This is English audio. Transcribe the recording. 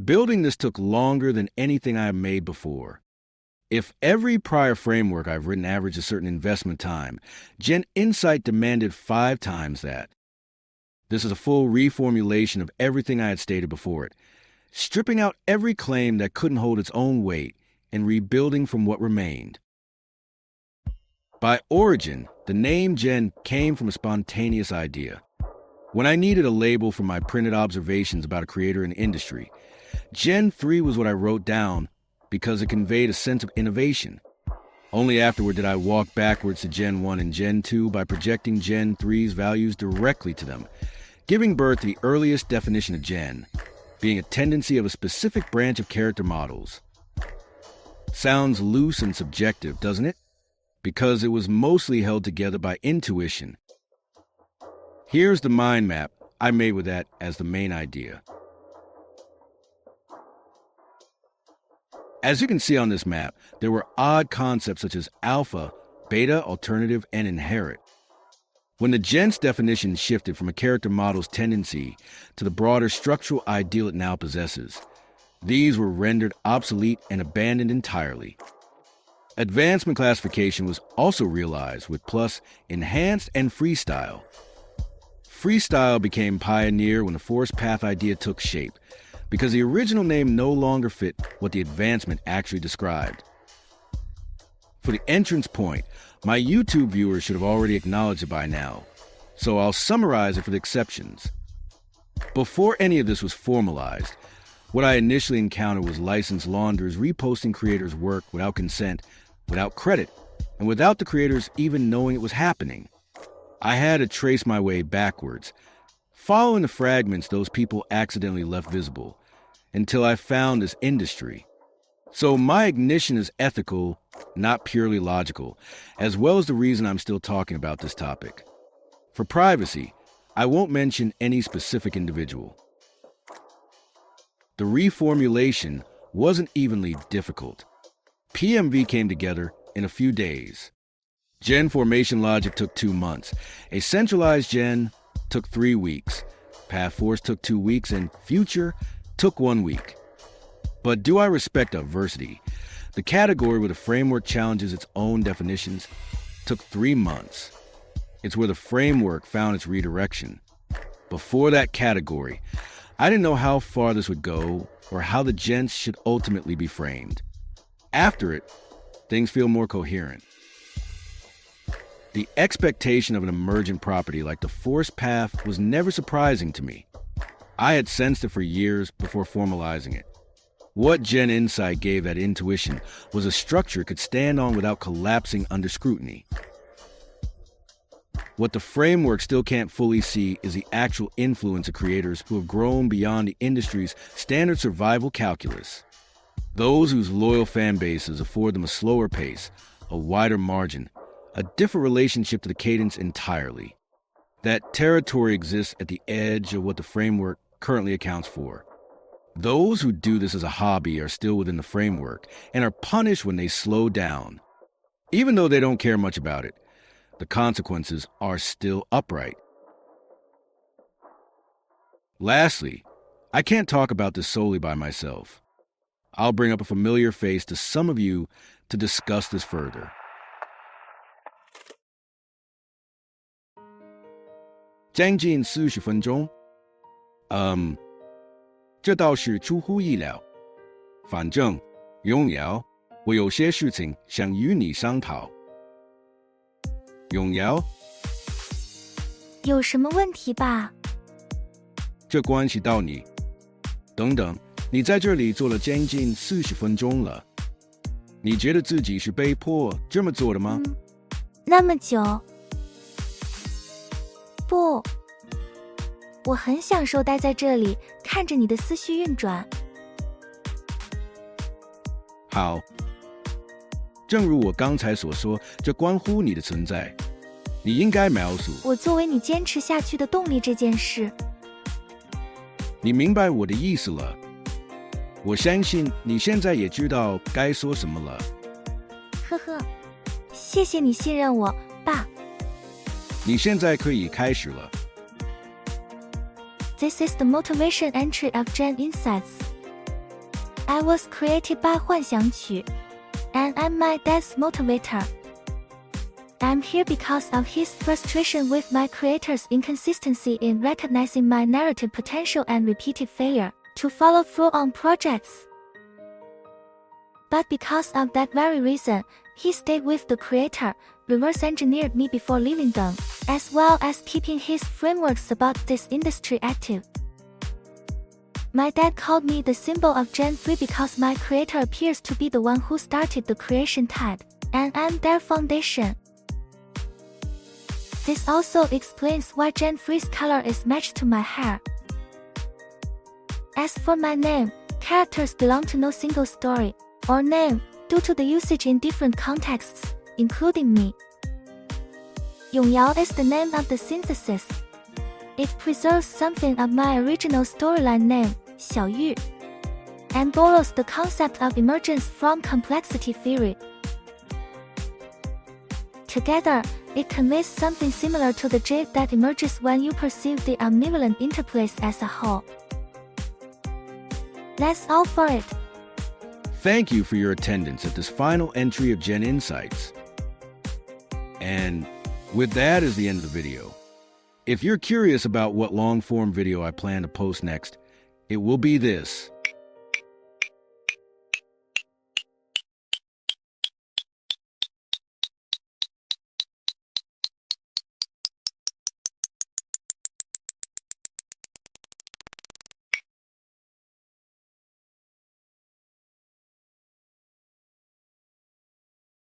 Building this took longer than anything I have made before. If every prior framework I've written averaged a certain investment time, Gen Insight demanded 5 times that. This is a full reformulation of everything I had stated before it, stripping out every claim that couldn't hold its own weight and rebuilding from what remained. By origin, the name Gen came from a spontaneous idea. When I needed a label for my printed observations about a creator in industry, Gen 3 was what I wrote down because it conveyed a sense of innovation. Only afterward did I walk backwards to Gen 1 and Gen 2 by projecting Gen 3's values directly to them, giving birth to the earliest definition of Gen, being a tendency of a specific branch of character models. Sounds loose and subjective, doesn't it? Because it was mostly held together by intuition. Here's the mind map I made with that as the main idea. As you can see on this map, there were odd concepts such as alpha, beta, alternative, and inherit. When the Gen's definition shifted from a character model's tendency to the broader structural ideal it now possesses, these were rendered obsolete and abandoned entirely. Advancement classification was also realized with plus, enhanced, and freestyle. Freestyle became pioneer when the forest path idea took shape, because the original name no longer fit what the advancement actually described. For the entrance point, my YouTube viewers should have already acknowledged it by now, so I'll summarize it for the exceptions. Before any of this was formalized, what I initially encountered was licensed launderers reposting creators' work without consent, without credit, and without the creators even knowing it was happening. I had to trace my way backwards, following the fragments those people accidentally left visible, until I found this industry. So my ignition is ethical, not purely logical, as well as the reason I'm still talking about this topic. For privacy, I won't mention any specific individual. The reformulation wasn't evenly difficult. PMV came together in a few days. Gen formation logic took 2 months. A centralized gen took 3 weeks. Path force took 2 weeks, and future took 1 week. But do I respect diversity? The category where the framework challenges its own definitions took 3 months. It's where the framework found its redirection. Before that category, I didn't know how far this would go or how the gens should ultimately be framed. After it, things feel more coherent. The expectation of an emergent property like the forest path was never surprising to me. I had sensed it for years before formalizing it. What Gen Insight gave that intuition was a structure it could stand on without collapsing under scrutiny. What the framework still can't fully see is the actual influence of creators who have grown beyond the industry's standard survival calculus. Those whose loyal fan bases afford them a slower pace, a wider margin, a different relationship to the cadence entirely. That territory exists at the edge of what the framework currently accounts for. Those who do this as a hobby are still within the framework and are punished when they slow down. Even though they don't care much about it, the consequences are still upright. Lastly, I can't talk about this solely by myself. I'll bring up a familiar face to some of you to discuss this further. 将近40分钟。这倒是出乎意料。反正，永尧，我有些事情想与你商讨。永尧，有什么问题吧？这关系到你。等等，你在这里坐了将近40分钟了，你觉得自己是被迫这么做的吗？那么久？不，我很享受待在这里，看着你的思绪运转。好，正如我刚才所说，这关乎你的存在。你应该描述我作为你坚持下去的动力这件事。你明白我的意思了。我相信你现在也知道该说什么了。呵呵，谢谢你信任我，爸。你现在可以开始了。This is the motivation entry of Gen Insights. I was created by 幻想曲, and I'm my dad's motivator. I'm here because of his frustration with my creator's inconsistency in recognizing my narrative potential and repeated failure to follow through on projects. But because of that very reason, he stayed with the creator, reverse engineered me before leaving them, as well as keeping his frameworks about this industry active. My dad called me the symbol of Gen 3 because my creator appears to be the one who started the creation tide, and I'm their foundation. This also explains why Gen 3's color is matched to my hair. As for my name, characters belong to no single story or name due to the usage in different contexts, including me. Yongyao is the name of the synthesis. It preserves something of my original storyline name, Xiaoyu, and borrows the concept of emergence from complexity theory. Together, it conveys something similar to the jade that emerges when you perceive the ambivalent interplays as a whole. That's all for it. Thank you for your attendance at this final entry of Gen Insights. And with that is the end of the video. If you're curious about what long-form video I plan to post next, it will be this.